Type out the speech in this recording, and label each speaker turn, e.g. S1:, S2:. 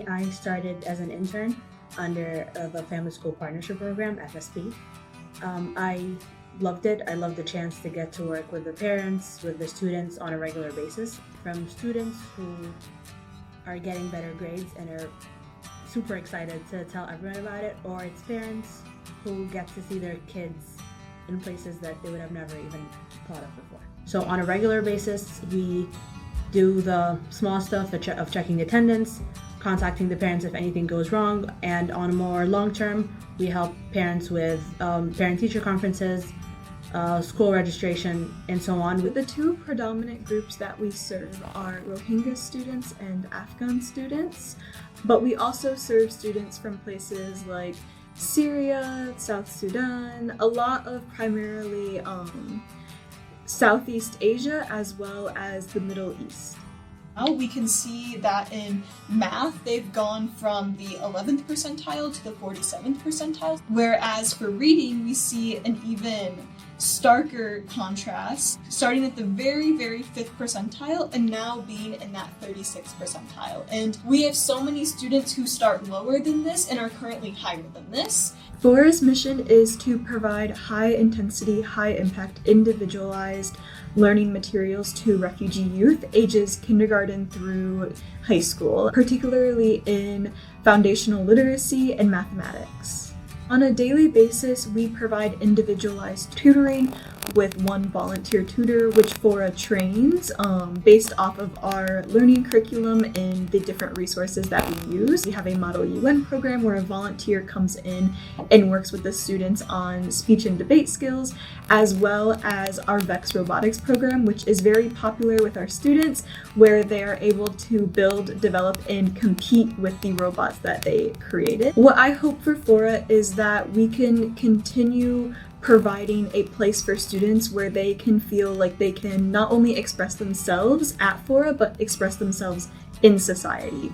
S1: I started as an intern under the Family School Partnership Program, FSP. I loved it. I loved the chance to get to work with the parents, with the students on a regular basis. From students who are getting better grades and are super excited to tell everyone about it, or it's parents who get to see their kids in places that they would have never even thought of before. So on a regular basis, we do the small stuff of checking attendance, contacting the parents if anything goes wrong, and on a more long term, we help parents with parent-teacher conferences, school registration, and so on.
S2: The two predominant groups that we serve are Rohingya students and Afghan students, but we also serve students from places like Syria, South Sudan, a lot of primarily Southeast Asia, as well as the Middle East.
S3: Now we can see that in math, they've gone from the 11th percentile to the 47th percentile, whereas for reading, we see an even starker contrast, starting at the very, very 5th percentile and now being in that 36th percentile. And we have so many students who start lower than this and are currently higher than this.
S2: FORA's mission is to provide high-intensity, high-impact, individualized learning materials to refugee youth ages kindergarten through high school, particularly in foundational literacy and mathematics. On a daily basis, we provide individualized tutoring with one volunteer tutor, which FORA trains based off of our learning curriculum and the different resources that we use. We have a Model UN program where a volunteer comes in and works with the students on speech and debate skills, as well as our VEX robotics program, which is very popular with our students, where they are able to build, develop, and compete with the robots that they created. What I hope for FORA is that we can continue providing a place for students where they can feel like they can not only express themselves at FORA, but express themselves in society.